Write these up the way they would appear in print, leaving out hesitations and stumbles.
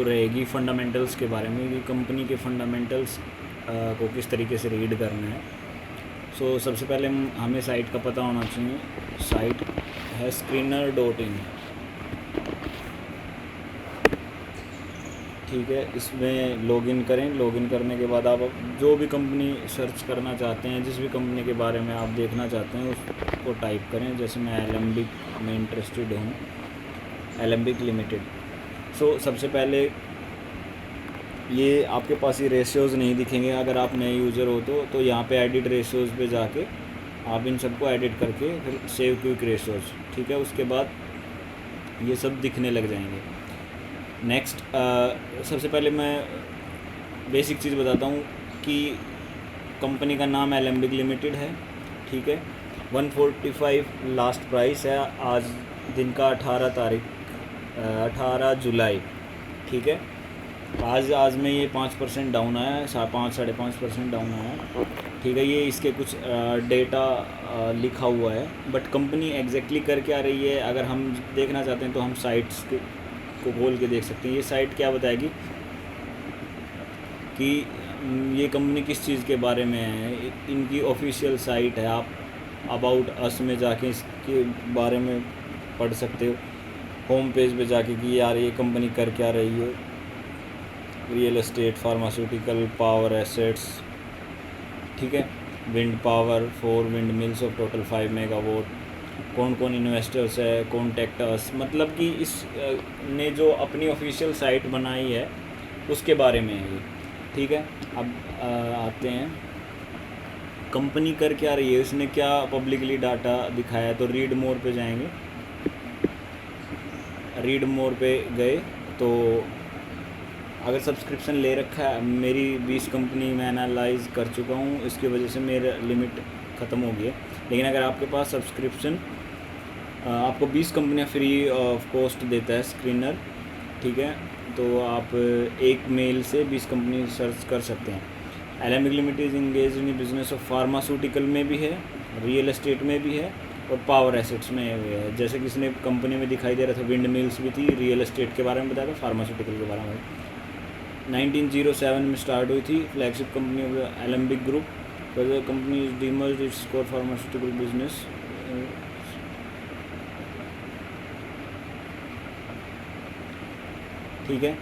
रहेगी फंडामेंटल्स के बारे में कि कंपनी के फंडामेंटल्स को किस तरीके से रीड करना है। सो सबसे पहले हमें साइट का पता होना चाहिए। साइट है screener.in, ठीक है। इसमें लॉगिन करें। लॉगिन करने के बाद आप जो भी कंपनी सर्च करना चाहते हैं, जिस भी कंपनी के बारे में आप देखना चाहते हैं उसको टाइप करें। जैसे मैं एलेम्बिक में इंटरेस्टेड हूँ, एलेम्बिक लिमिटेड। सो सबसे पहले ये आपके पास ये रेशियोज़ नहीं दिखेंगे अगर आप नए यूज़र हो तो यहाँ पे एडिट रेशियोज़ पे जाके आप इन सबको एडिट करके फिर सेव क्विक रेशियोज़, ठीक है। उसके बाद ये सब दिखने लग जाएंगे। नेक्स्ट सबसे पहले मैं बेसिक चीज़ बताता हूँ कि कंपनी का नाम एलेम्बिक लिमिटेड है, ठीक है। 145 लास्ट प्राइस है। आज दिन का 18 जुलाई, ठीक है। आज में ये 5% डाउन आया है, 5.5% डाउन आया है, ठीक है। ये इसके कुछ डेटा लिखा हुआ है, बट कंपनी एग्जैक्टली कर क्या रही है अगर हम देखना चाहते हैं तो हम साइट्स को खोल के देख सकते हैं। ये साइट क्या बताएगी कि ये कंपनी किस चीज़ के बारे में है। इनकी ऑफिशियल साइट है, आप अबाउट अस में जाके इसके बारे में पढ़ सकते हो। होम पेज पे जाके कि यार ये कंपनी कर क्या रही है। Real estate, pharmaceutical, power assets, ठीक है। Wind power, 4 wind mills of total 5 megawatt, कौन कौन इन्वेस्टर्स है, कॉन्टैक्ट अस, मतलब कि इस ने जो अपनी ऑफिशियल साइट बनाई है उसके बारे में है ये, ठीक है। अब आते हैं कंपनी कर क्या रही है, उसने क्या पब्लिकली डाटा दिखाया है। तो रीड मोर पे जाएंगे। रीड मोर पे गए तो अगर सब्सक्रिप्शन ले रखा है, मेरी 20 कंपनी मैं एनालाइज कर चुका हूँ, इसकी वजह से मेरा लिमिट ख़त्म हो गई है। लेकिन अगर आपके पास सब्सक्रिप्शन आपको 20 कंपनियाँ फ्री ऑफ कॉस्ट देता है स्क्रीनर, ठीक है, तो आप एक मेल से 20 कंपनी सर्च कर सकते हैं। Alembic limited engage in business of pharmaceutical में भी है, रियल एस्टेट में भी है और पावर एसेट्स में भी है। जैसे कि इसने कंपनी में दिखाई दे रहा था, विंड मिल्स भी थी, रियल एस्टेट के बारे में बताया था, फार्मास्यूटिकल के बारे में। 1907 में स्टार्ट हुई थी, flagship company of Alembic group. Company is demerged its core pharmaceutical business. ठीक है।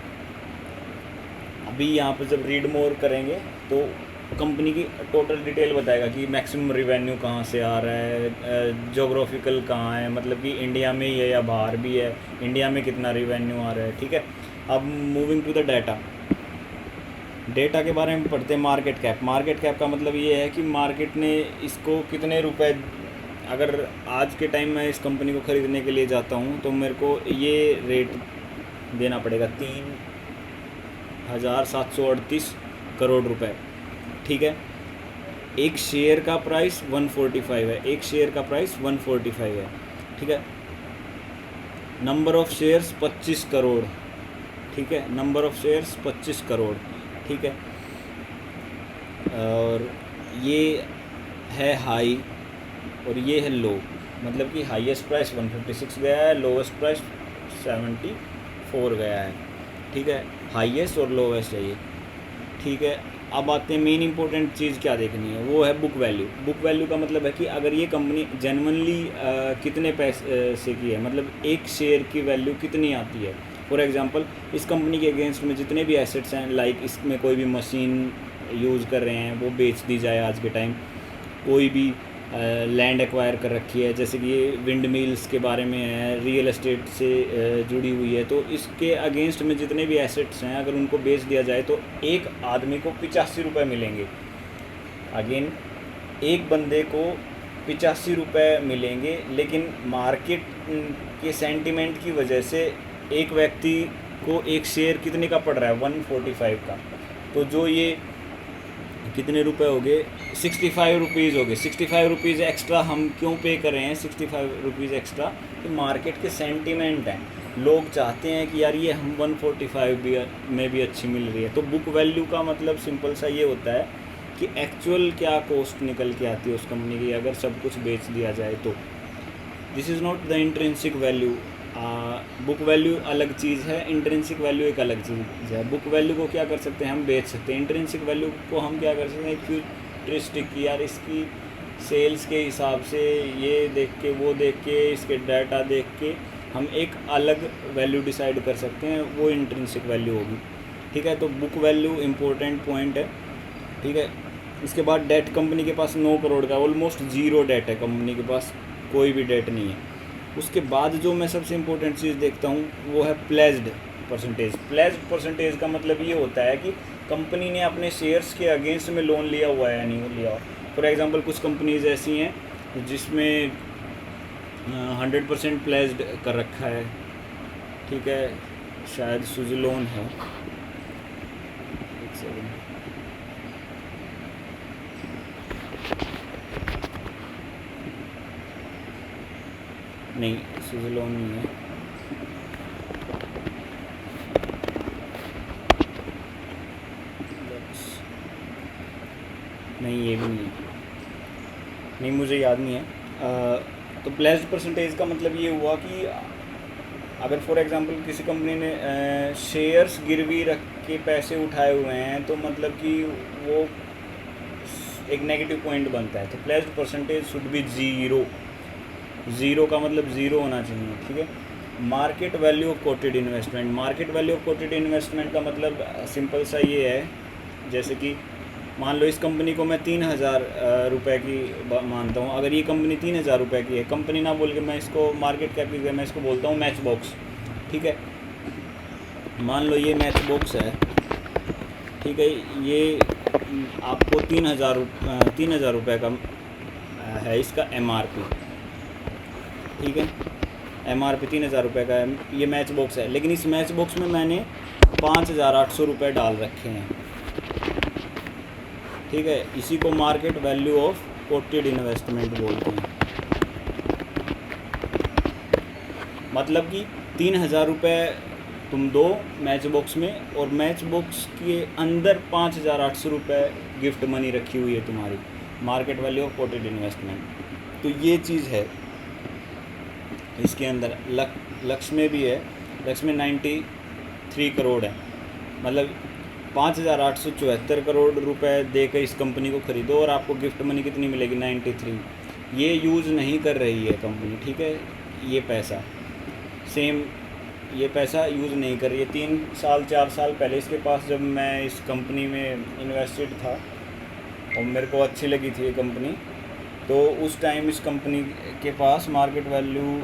अभी यहाँ पर जब रीड मोर करेंगे तो कंपनी की टोटल डिटेल बताएगा कि मैक्सिमम रिवेन्यू कहाँ से आ रहा है, जोग्राफिकल कहाँ है, मतलब कि इंडिया में ही है या बाहर भी है, इंडिया में कितना रिवेन्यू आ रहा है, ठीक है। अब moving to the data, data के बारे में पढ़ते हैं। मार्केट कैप, मार्केट कैप का मतलब ये है कि मार्केट ने इसको कितने रुपए, अगर आज के टाइम में इस कंपनी को ख़रीदने के लिए जाता हूँ तो मेरे को ये रेट देना पड़ेगा 3,738 करोड़ रुपए, ठीक है। एक शेयर का प्राइस 145 है, एक शेयर का प्राइस 145 है, ठीक है। नंबर ऑफ़ शेयर्स 25 करोड़, ठीक है। नंबर ऑफ़ शेयर्स 25 करोड़, ठीक है। और ये है हाई और ये है लो, मतलब कि हाईएस्ट प्राइस 156 गया है, लोवेस्ट प्राइस 74 गया है, ठीक है। हाईएस्ट और लोवेस्ट है ये, ठीक है। अब आते हैं मेन इंपॉर्टेंट चीज़ क्या देखनी है, वो है बुक वैल्यू। बुक वैल्यू का मतलब है कि अगर ये कंपनी जेन्युइनली कितने पैसे से की है, मतलब एक शेयर की वैल्यू कितनी आती है। फॉर एग्जांपल इस कंपनी के अगेंस्ट में जितने भी एसेट्स हैं, लाइक इसमें कोई भी मशीन यूज़ कर रहे हैं वो बेच दी जाए आज के टाइम, कोई भी लैंड एक्वायर कर रखी है, जैसे कि ये विंड मिल्स के बारे में है, रियल एस्टेट से जुड़ी हुई है, तो इसके अगेंस्ट में जितने भी एसेट्स हैं अगर उनको बेच दिया जाए तो एक आदमी को 85 रुपये मिलेंगे। अगेन एक बंदे को 85 रुपये मिलेंगे, लेकिन मार्केट के सेंटिमेंट की वजह से एक व्यक्ति को एक शेयर कितने का पड़ रहा है, 145 का। तो जो ये कितने रुपए हो गए, 65 रुपीज़ हो गए। 65 रुपीज़ एक्स्ट्रा हम क्यों पे कर रहे हैं, 65 रुपीज़ एक्स्ट्रा, तो मार्केट के सेंटीमेंट हैं, लोग चाहते हैं कि यार ये हम 145 में भी अच्छी मिल रही है। तो बुक वैल्यू का मतलब सिंपल सा ये होता है कि एक्चुअल क्या कॉस्ट निकल के आती है उस कंपनी की अगर सब कुछ बेच दिया जाए तो। This is not the intrinsic value book value अलग चीज़ है, इंट्रिंसिक वैल्यू एक अलग चीज़ है। बुक वैल्यू को क्या कर सकते हैं, हम बेच सकते हैं। इंट्रिंसिक वैल्यू को हम क्या कर सकते हैं, एक फ्यूचरिस्टिक की, यार इसकी सेल्स के हिसाब से, ये देख के, वो देख के, इसके डाटा देख के हम एक अलग वैल्यू डिसाइड कर सकते हैं, वो इंट्रिंसिक वैल्यू होगी। ठीक है, तो बुक वैल्यू इम्पोर्टेंट पॉइंट है। ठीक है, इसके बाद डेट, कंपनी के पास 9 करोड़ का, ऑलमोस्ट ज़ीरो डेट है, कंपनी के पास कोई भी डेट नहीं है। उसके बाद जो मैं सबसे इम्पोर्टेंट चीज़ देखता हूँ वो है प्लेज्ड परसेंटेज। प्लेज्ड परसेंटेज का मतलब ये होता है कि कंपनी ने अपने शेयर्स के अगेंस्ट में लोन लिया हुआ है या नहीं लिया। फॉर एग्जांपल कुछ कंपनीज ऐसी हैं जिसमें 100% प्लेज्ड कर रखा है। ठीक है, शायद सुज़लोन है, एक सेकंड, नहीं सुज़लोन नहीं है, नहीं ये भी नहीं है, नहीं मुझे याद नहीं है। तो प्लेज्ड परसेंटेज का मतलब ये हुआ कि अगर फॉर एग्जांपल किसी कंपनी ने शेयर्स गिरवी रख के पैसे उठाए हुए हैं, तो मतलब कि वो एक नेगेटिव पॉइंट बनता है। तो pledged percentage should be zero. Zero का मतलब ज़ीरो होना चाहिए। ठीक है, market value of coated investment. Market value of coated investment का मतलब सिंपल सा ये है, जैसे कि मान लो इस कंपनी को मैं 3000 रुपये की मानता हूँ। अगर ये कंपनी 3000 रुपये की है, कंपनी ना बोल के मैं इसको मार्केट कैप की, मैं इसको बोलता हूँ मैच बॉक्स। ठीक है, मान लो ये मैच बॉक्स है। ठीक है, ये आपको 3000 रुपये का है इसका MRP। ठीक है, MRP 3000 रुपये का है, ये मैच बॉक्स है। लेकिन इस मैच बॉक्स में मैंने 5800 रुपये डाल रखे हैं। ठीक है, इसी को market value of coated investment बोलते हैं। मतलब कि 3000 रुपये तुम दो मैच बॉक्स में, और मैच बॉक्स के अंदर 5800 रुपये गिफ्ट मनी रखी हुई है तुम्हारी, market value of coated investment. तो ये चीज़ है इसके अंदर। लक्ष्य में भी है, लक्ष्य में 93 करोड़ है, मतलब 5874 करोड़ रुपए देकर इस कंपनी को ख़रीदो और आपको गिफ्ट मनी कितनी मिलेगी, 93। ये यूज़ नहीं कर रही है कंपनी। ठीक है, ये पैसा सेम, ये पैसा यूज़ नहीं कर रही है। 3 साल 4 साल पहले इसके पास जब मैं इस कंपनी में इन्वेस्टेड था और मेरे को अच्छी लगी थी ये कंपनी, तो उस टाइम इस कंपनी के पास मार्केट वैल्यू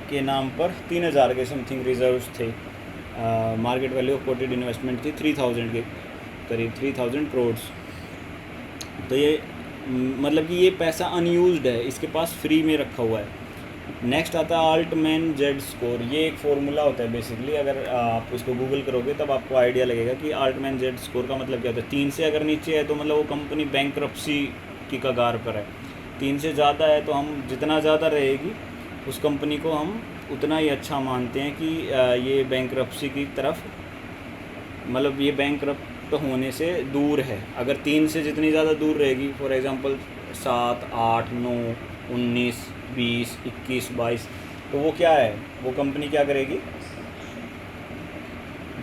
के नाम पर 3000 के समथिंग रिजर्व्स थे। Market value of coated investment थी 3000 के करीब, 3000 करोड़। तो ये मतलब कि ये पैसा अनयूज्ड है, इसके पास फ्री में रखा हुआ है। नेक्स्ट आता है आल्टमैन जेड स्कोर। ये एक फार्मूला होता है बेसिकली, अगर आप इसको गूगल करोगे तब आपको आइडिया लगेगा कि आल्टमैन जेड स्कोर का मतलब क्या होता है। 3 से अगर नीचे है तो मतलब वो कंपनी बैंकरप्सी की कगार पर है। 3 से ज़्यादा है तो हम, जितना ज़्यादा रहेगी उस कंपनी को हम उतना ही अच्छा मानते हैं कि ये बैंकरप्सी की तरफ, मतलब ये बैंकरप्ट होने से दूर है। अगर 3 से जितनी ज़्यादा दूर रहेगी, फॉर एग्ज़ाम्पल 7, 8, 9, 19, 20, 21, 22, तो वो क्या है, वो कंपनी क्या करेगी,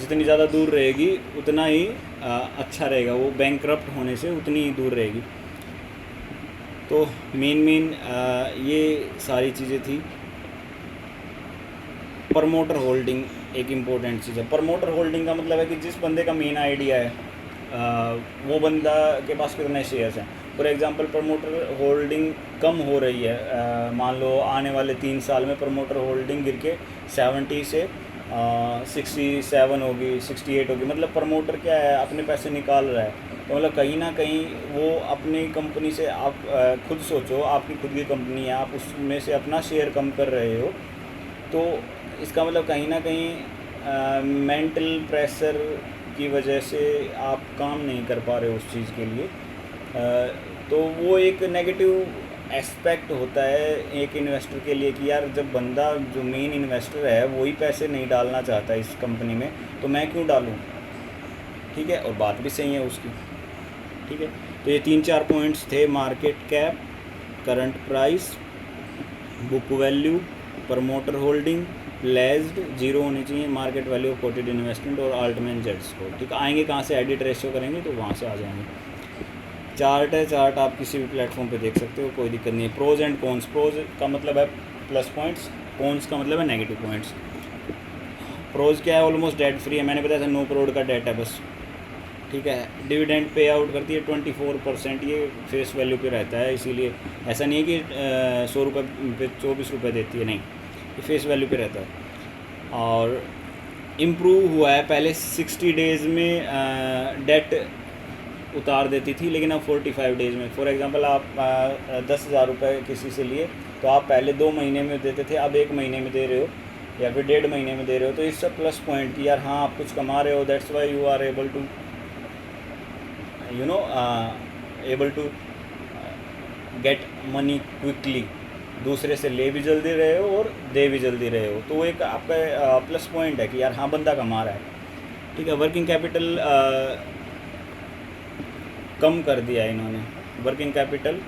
जितनी ज़्यादा दूर रहेगी उतना ही अच्छा रहेगा, वो बैंकरप्ट होने से उतनी ही दूर रहेगी। तो मेन ये सारी चीज़ें थी। प्रमोटर होल्डिंग एक इम्पोर्टेंट चीज़ है। प्रमोटर होल्डिंग का मतलब है कि जिस बंदे का मेन आइडिया है वो बंदा के पास कितने शेयर्स हैं। फॉर एग्जांपल प्रमोटर होल्डिंग कम हो रही है, मान लो आने वाले 3 साल में प्रमोटर होल्डिंग गिर के 70 से 67 होगी, 68 होगी। मतलब प्रमोटर क्या है, अपने पैसे निकाल रहा है। तो मतलब कहीं ना कहीं वो अपनी कंपनी से, आप खुद सोचो, आपकी खुद की कंपनी है, आप उसमें से अपना शेयर कम कर रहे हो, तो इसका मतलब कहीं ना कहीं मेंटल प्रेशर की वजह से आप काम नहीं कर पा रहे हो उस चीज़ के लिए। तो वो एक नेगेटिव एस्पेक्ट होता है एक इन्वेस्टर के लिए कि यार जब बंदा जो मेन इन्वेस्टर है वही पैसे नहीं डालना चाहता इस कंपनी में, तो मैं क्यों डालूं। ठीक है, और बात भी सही है उसकी। ठीक है, तो ये 3-4 पॉइंट्स थे, market cap, current price, book value, promoter holding placed zero होनी चाहिए market value of coated investment और अल्टमैन जेट्स को। ठीक है, आएंगे कहाँ से, एडिट रेशियो करेंगे तो वहाँ से आ जाएंगे। चार्ट है, चार्ट आप किसी भी प्लेटफॉर्म पे देख सकते हो, कोई दिक्कत नहीं है। प्रोज एंड कॉन्स, प्रोज का मतलब है प्लस पॉइंट्स, कॉन्स का मतलब है नेगेटिव पॉइंट्स। प्रोज क्या है, ऑलमोस्ट डेट फ्री है, मैंने बताया था 9 करोड़ का डेट है बस। ठीक है, डिविडेंड पे आउट करती है 24%, ये फेस वैल्यू पे रहता है, इसीलिए ऐसा नहीं है कि 100 रुपये पे 24 रुपये देती है, नहीं, ये फेस वैल्यू पे रहता है। और इम्प्रूव हुआ है, पहले 60 डेज़ में डेट उतार देती थी, लेकिन अब 45 डेज़ में। फॉर एग्जांपल आप 10,000 रुपये किसी से लिए, तो आप पहले 2 महीने में देते थे, अब 1 महीने में दे रहे हो या फिर 1.5 महीने में दे रहे हो। तो इससे प्लस पॉइंट कि यार हाँ आप कुछ कमा रहे हो, that's why you are able to able to get money quickly, दूसरे से ले भी जल्दी रहे हो और दे भी जल्दी रहे हो, तो वो एक आपका प्लस पॉइंट है कि यार हाँ बंदा कमा रहा है। ठीक है, वर्किंग कैपिटल कम कर दिया है इन्होंने, working capital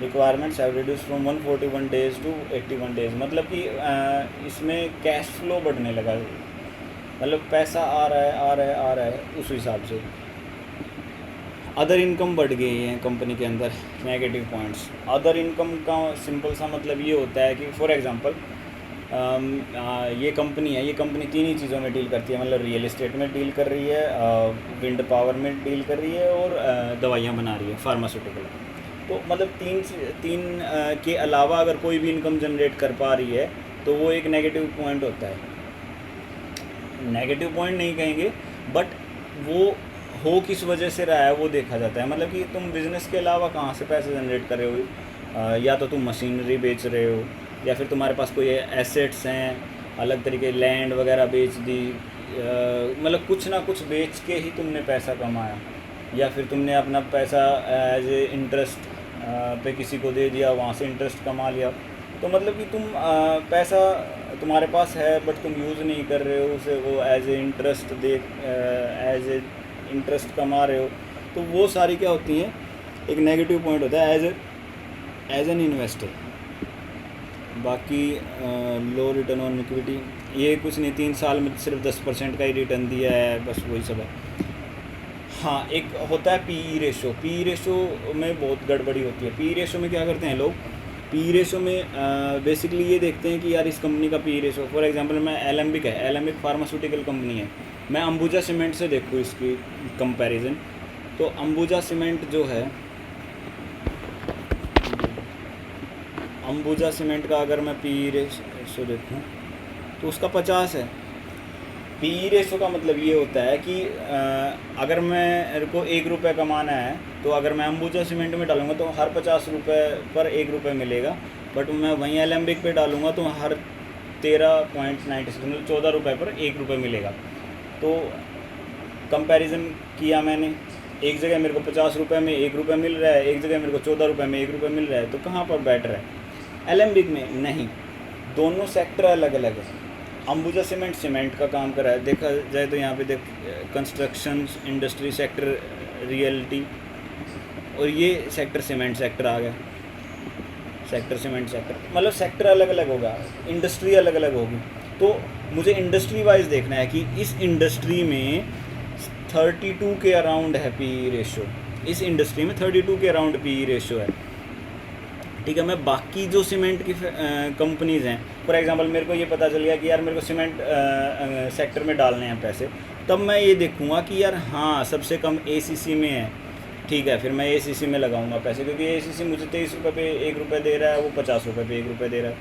requirements have reduce from 141 days to 81 days, मतलब कि इसमें कैश फ्लो बढ़ने लगा, मतलब पैसा आ रहा है उस हिसाब से। अदर इनकम बढ़ गई है कंपनी के अंदर, नेगेटिव पॉइंट्स। अदर इनकम का सिंपल सा मतलब ये होता है कि फॉर एग्जांपल ये कंपनी है, ये कंपनी 3 ही चीज़ों में डील करती है, मतलब रियल एस्टेट में डील कर रही है, विंड पावर में डील कर रही है और दवाइयाँ बना रही है, फार्मास्यूटिकल। तो मतलब तीन के अलावा अगर कोई भी इनकम जनरेट कर पा रही है तो वो एक नेगेटिव पॉइंट होता है। नेगेटिव पॉइंट नहीं कहेंगे, बट वो हो किस वजह से रहा है वो देखा जाता है, मतलब कि तुम बिज़नेस के अलावा कहाँ से पैसे जनरेट कर रहे हो, या तो तुम मशीनरी बेच रहे हो, या फिर तुम्हारे पास कोई एसेट्स हैं अलग तरीके, लैंड वगैरह बेच दी, मतलब कुछ ना कुछ बेच के ही तुमने पैसा कमाया, या फिर तुमने अपना पैसा एज ए इंटरेस्ट पे किसी को दे दिया, वहाँ से इंटरेस्ट कमा लिया। तो मतलब कि तुम पैसा तुम्हारे पास है बट तुम यूज़ नहीं कर रहे हो उसे, वो as a interest as a interest कमा रहे हो, तो वो सारी क्या होती हैं, एक नेगेटिव पॉइंट होता है एज एन इन्वेस्टर। बाकी लो रिटर्न ऑन इक्विटी, ये कुछ नहीं, 3 साल में सिर्फ 10% का ही रिटर्न दिया है, बस वही सब है। हाँ, एक होता है पी रेशो, पी रेशो में बहुत गड़बड़ी होती है। पी रेशो में क्या करते हैं लोग, पी रेशो में बेसिकली ये देखते हैं कि यार इस कंपनी का पी रेशो, फॉर एग्जांपल मैं एलेम्बिक है, एलेम्बिक फार्मास्यूटिकल कंपनी है, मैं अंबुजा सीमेंट से देखूँ इसकी कंपैरिजन, तो अंबुजा सीमेंट जो है, अंबुजा सीमेंट का अगर मैं पी रेशो देखूँ तो उसका 50 है। पी रेशो का मतलब ये होता है कि अगर मेरे को 1 रुपये कमाना है, तो अगर मैं अंबुजा सीमेंट में डालूंगा तो हर 50 रुपये पर 1 रुपये मिलेगा, बट मैं वहीं एलेम्बिक पे डालूंगा तो हर 13.96 मतलब 14 रुपये पर 1 रुपये मिलेगा। तो कंपैरिजन किया मैंने, एक जगह मेरे को 50 रुपये में 1 रुपये मिल रहा है, एक जगह मेरे को 14 रुपये में 1 रुपये मिल रहा है, तो कहाँ पर बेटर है? एलेम्बिक में नहीं, दोनों सेक्टर अलग अलग है। अंबुजा सीमेंट का काम कर रहा है, देखा जाए तो यहाँ पे देख कंस्ट्रक्शन इंडस्ट्री सेक्टर रियल्टी, और ये सेक्टर सीमेंट सेक्टर आ गया, सेक्टर सीमेंट सेक्टर, मतलब सेक्टर अलग अलग होगा, इंडस्ट्री अलग अलग होगी। तो मुझे इंडस्ट्री वाइज देखना है कि इस इंडस्ट्री में 32 के अराउंड है पी रेशो, इस इंडस्ट्री में 32 के अराउंड पी रेशो है। ठीक है, मैं बाकी जो सीमेंट की कंपनीज़ हैं, फॉर एग्जांपल मेरे को ये पता चल गया कि यार मेरे को सीमेंट सेक्टर में डालने हैं पैसे, तब मैं ये देखूँगा कि यार हाँ सबसे कम एसीसी में है, ठीक है, फिर मैं एसीसी में लगाऊंगा पैसे, क्योंकि एसीसी मुझे 23 रुपये पे 1 रुपये दे रहा है, वो 50 रुपये पे 1 रुपये दे रहा है,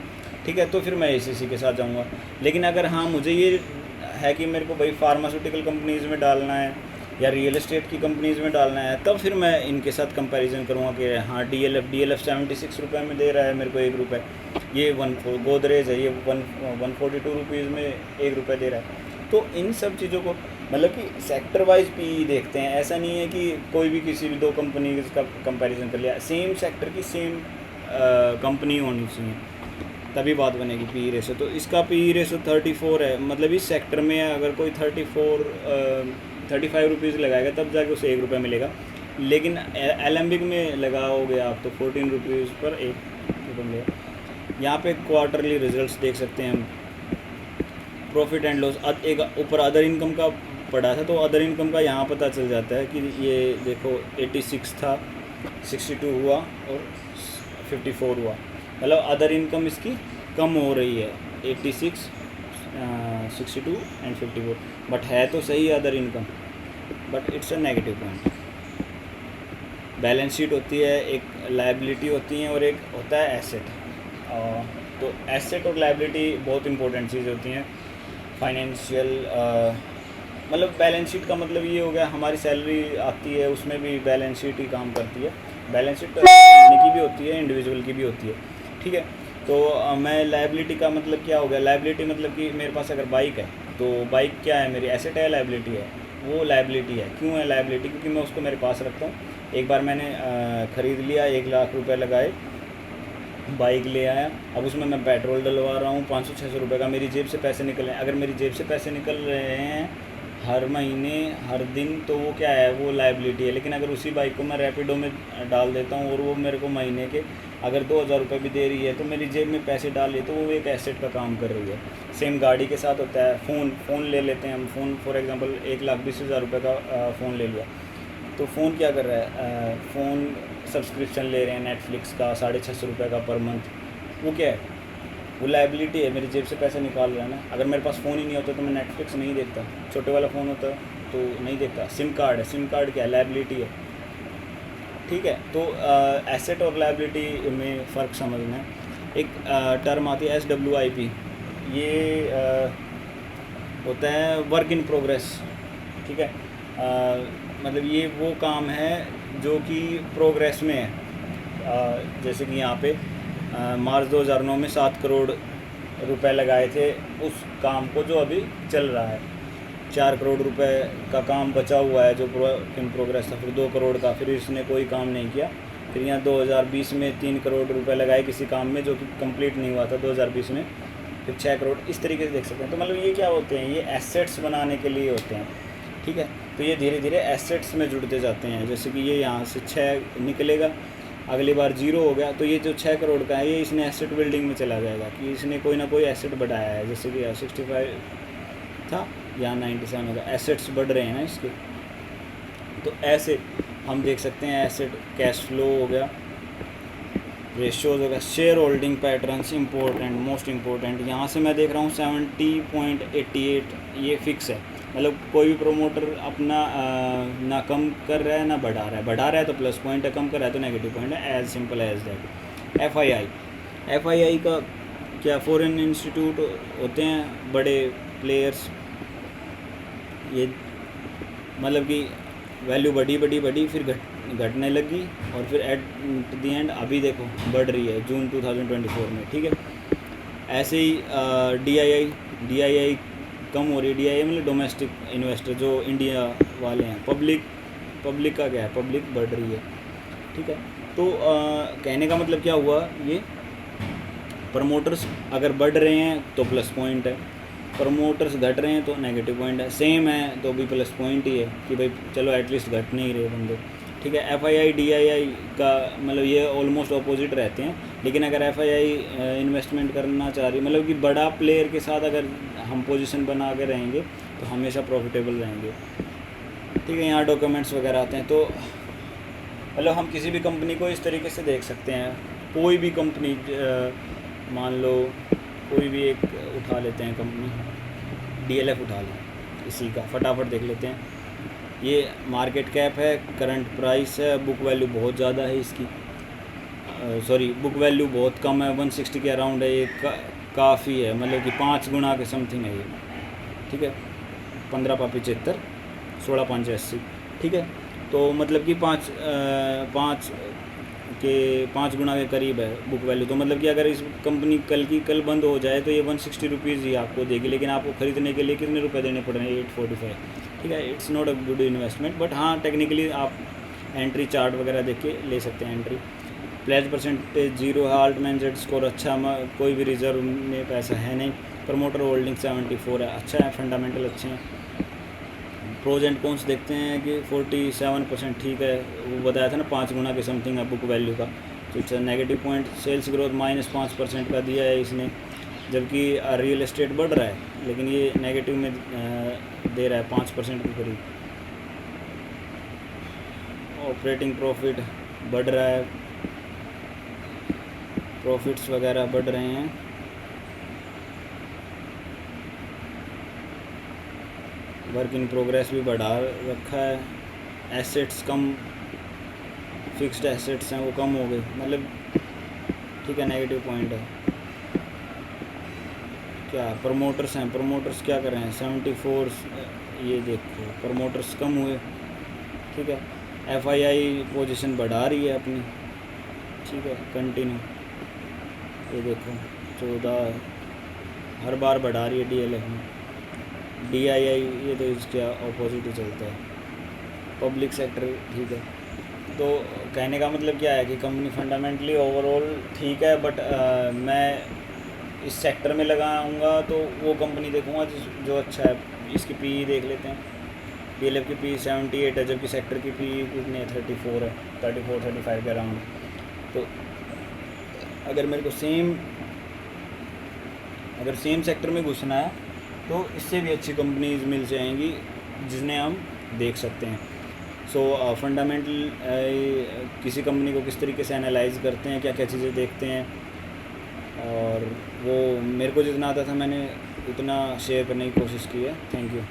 ठीक है, तो फिर मैं एसीसी के साथ जाऊँगा। लेकिन अगर हाँ मुझे ये है कि मेरे को भाई फार्मास्यूटिकल कंपनीज़ में डालना है या रियल एस्टेट की कंपनीज़ में डालना है, तब फिर मैं इनके साथ कंपैरिजन करूँगा कि हाँ डीएलएफ 76 रुपये में दे रहा है मेरे को 1 रुपये, ये गोदरेज है, ये 142 रुपीज़ में 1 रुपये दे रहा है। तो इन सब चीज़ों को मतलब कि सेक्टर वाइज पी देखते हैं, ऐसा नहीं है कि कोई भी किसी भी 2 कंपनी का कंपैरिजन कर लिया, सेम सेक्टर की सेम कंपनी होनी चाहिए तभी बात बनेगी पी रेशो। तो इसका पी रेशो 34 है, मतलब इस सेक्टर में अगर कोई 35 रुपीज़ लगाएगा तब जाके उसे 1 रुपये मिलेगा, लेकिन एलेम्बिक में लगाओगे आप तो 14 रुपीज़ पर 1 रुपये मिलेगा। यहाँ पे क्वार्टरली रिजल्ट्स देख सकते हैं हम, प्रॉफिट एंड लॉस, एक ऊपर अदर इनकम का पड़ा था, तो अदर इनकम का यहाँ पता चल जाता है कि ये देखो 86 था, 62 हुआ और 54 हुआ, मतलब अदर इनकम इसकी कम हो रही है, 86, 62 एंड 54, बट है तो सही other income, but it's a negative point. Balance sheet होती है, एक लायबिलिटी होती है और एक होता है एसेट। तो एसेट और लायबिलिटी बहुत इंपॉर्टेंट चीज़ होती हैं फाइनेंशियल, मतलब बैलेंस शीट का मतलब ये हो गया हमारी सैलरी आती है, उसमें भी बैलेंस शीट ही काम करती है। बैलेंस शीट तो कंपनी की भी होती है, इंडिविजुअल की भी होती है, ठीक है। तो मैं लायबिलिटी का मतलब क्या हो गया, लायबिलिटी मतलब कि मेरे पास अगर बाइक है तो बाइक क्या है, मेरी एसेट है, लायबिलिटी है, वो लायबिलिटी है। क्यों है लायबिलिटी? क्योंकि मैं उसको मेरे पास रखता हूँ। एक बार मैंने ख़रीद लिया, 1 लाख रुपए लगाए, बाइक ले आया, अब उसमें मैं पेट्रोल डलवा रहा हूँ 500-600 रुपये का, मेरी जेब से पैसे निकल रहे हैं। अगर मेरी जेब से पैसे निकल रहे हैं हर महीने हर दिन, तो वो क्या है, वो लायबिलिटी है। लेकिन अगर उसी बाइक को मैं रैपिडो में डाल देता हूँ और वो मेरे को महीने के अगर 2000 रुपये भी दे रही है, तो मेरी जेब में पैसे डाल रही है, तो वो एक एसेट का काम कर रही है। सेम गाड़ी के साथ होता है। फ़ोन ले लेते हैं हम, फ़ोन फॉर एग्जांपल 1,20,000 रुपये का फ़ोन ले लिया, तो फ़ोन क्या कर रहा है, फ़ोन सब्सक्रिप्शन ले रहे हैं नेटफ्लिक्स का 650 रुपये का पर मंथ, वो क्या है, वो लायबिलिटी है, मेरी जेब से पैसे निकाल रहा है ना। अगर मेरे पास फ़ोन ही नहीं होता तो मैं नेटफ्लिक्स नहीं देखता, छोटे वाला फ़ोन होता तो नहीं देखता। सिम कार्ड है, सिम कार्ड क्या है, लायबिलिटी है, ठीक है। तो एसेट और लायबिलिटी में फ़र्क समझना है। एक टर्म आती है SWIP, ये होता है वर्क इन प्रोग्रेस, ठीक है। मतलब ये वो काम है जो कि प्रोग्रेस में है। जैसे कि यहाँ पे मार्च 2009 में 7 करोड़ रुपए लगाए थे उस काम को जो अभी चल रहा है। 4 करोड़ रुपए का काम बचा हुआ है जो इन प्रोग्रेस था, फिर 2 करोड़ का, फिर इसने कोई काम नहीं किया। फिर यहाँ 2020 में 3 करोड़ रुपए लगाए किसी काम में जो कि कंप्लीट नहीं हुआ था 2020 में, फिर 6 करोड़, इस तरीके से देख सकते हैं। तो मतलब ये क्या होते हैं, ये एसेट्स बनाने के लिए होते हैं, ठीक है। तो ये धीरे धीरे एसेट्स में जुड़ते जाते हैं। जैसे कि ये यहाँ से 6 निकलेगा, अगली बार 0 हो गया, तो ये जो 6 करोड़ का है ये इसने एसेट बिल्डिंग में चला जाएगा कि इसने कोई ना कोई एसेट बढ़ाया है। जैसे कि 65 था, यहाँ 97 होगा, एसेट्स बढ़ रहे हैं ना इसके। तो ऐसे हम देख सकते हैं एसेट, कैश फ्लो हो गया, रेशियोज हो गया, share holding patterns important, most important. यहाँ से मैं देख रहा हूँ 70.88 ये फिक्स है, मतलब कोई भी प्रोमोटर अपना ना कम कर रहा है ना बढ़ा रहा है। बढ़ा रहा है तो प्लस पॉइंट है, कम कर रहा है तो नेगेटिव पॉइंट है, as simple as that. FII का क्या, फॉरेन इंस्टीट्यूट होते हैं बड़े प्लेयर्स, ये मतलब कि वैल्यू बढ़ी फिर घटने लगी और फिर एट द एंड अभी देखो बढ़ रही है जून 2024 में, ठीक है। ऐसे ही DII कम हो रही है। DII मतलब डोमेस्टिक इन्वेस्टर जो इंडिया वाले हैं, पब्लिक का क्या है, पब्लिक बढ़ रही है, ठीक है। तो कहने का मतलब क्या हुआ, ये प्रमोटर्स अगर बढ़ रहे हैं तो प्लस पॉइंट है, प्रमोटर्स घट रहे हैं तो नेगेटिव पॉइंट है, सेम है तो भी प्लस पॉइंट ही है कि भाई चलो एटलीस्ट घट नहीं रहे बंदे, ठीक है। FII DII का मतलब ये ऑलमोस्ट अपोजिट रहते हैं। लेकिन अगर FII इन्वेस्टमेंट करना चाह रही, मतलब कि बड़ा प्लेयर के साथ अगर हम पोजीशन बना के रहेंगे तो हमेशा प्रॉफिटेबल रहेंगे, ठीक है। यहाँ डॉक्यूमेंट्स वगैरह आते हैं, तो मतलब हम किसी भी कंपनी को इस तरीके से देख सकते हैं। कोई भी कंपनी, मान लो कोई भी एक उठा लेते हैं कंपनी, DLF उठा लें, इसी का फटाफट देख लेते हैं। ये मार्केट कैप है, करंट प्राइस है, बुक वैल्यू बहुत ज़्यादा है इसकी, सॉरी बुक वैल्यू बहुत कम है, 160 के अराउंड है। ये काफ़ी है, मतलब कि 5 गुना के समथिंग है ये, ठीक है। 15/75, 16/80, ठीक है। तो मतलब कि 5 गुना के करीब है बुक वैल्यू। तो मतलब कि अगर इस कंपनी कल बंद हो जाए तो ये 160 रुपीज़ ही आपको देगी, लेकिन आपको ख़रीदने के लिए कितने रुपए देने पड़ रहे हैं, 845, ठीक है। It's not a good investment, but हाँ टेक्निकली आप एंट्री चार्ट वगैरह देख के ले सकते हैं एंट्री। प्लेज परसेंटेज 0 है, आल्ट मैनेजर स्कोर अच्छा, कोई भी रिजर्व में पैसा है नहीं। प्रमोटर होल्डिंग 74 है, अच्छा है, फंडामेंटल अच्छे हैं। प्रोज एंड कॉन्स देखते हैं कि 47% ठीक है, वो बताया था ना 5 गुना के समथिंग है बुक वैल्यू का, तो it's negative point. Sales growth -5% का दिया है इसने, जबकि रियल एस्टेट बढ़ रहा है, लेकिन ये नेगेटिव में दे रहा है 5% के करीब। ऑपरेटिंग प्रॉफिट बढ़ रहा है, प्रॉफिट्स वगैरह बढ़ रहे हैं। वर्क इन प्रोग्रेस भी बढ़ा रखा है। एसेट्स कम, फिक्स्ड एसेट्स हैं वो कम हो गई, मतलब ठीक है, नेगेटिव पॉइंट है। क्या प्रमोटर्स हैं, प्रमोटर्स क्या कर रहे हैं 74, ये देखो प्रमोटर्स कम हुए, ठीक है। FII पोजीशन बढ़ा रही है अपनी, ठीक है, कंटिन्यू। ये देखो 14 हर बार बढ़ा रही है DLF में। DII ये तो इसके अपोजिट ही चलता है। पब्लिक सेक्टर ठीक है। तो कहने का मतलब क्या है कि कंपनी फंडामेंटली ओवरऑल ठीक है, बट मैं इस सेक्टर में लगाऊंगा तो वो कंपनी देखूंगा जो अच्छा है। इसकी PE देख लेते हैं। DLF की PE 78 है, जबकि सेक्टर की PE कितनी है 34 है, 34-35 के अराउंड। तो अगर मेरे को अगर सेम सेक्टर में घुसना है तो इससे भी अच्छी कंपनीज मिल जाएंगी जिन्हें हम देख सकते हैं। सो फंडामेंटल किसी कंपनी को किस तरीके से एनालाइज करते हैं, क्या क्या चीज़ें देखते हैं, और वो मेरे को जितना आता था मैंने उतना शेयर करने की कोशिश की है। Thank you.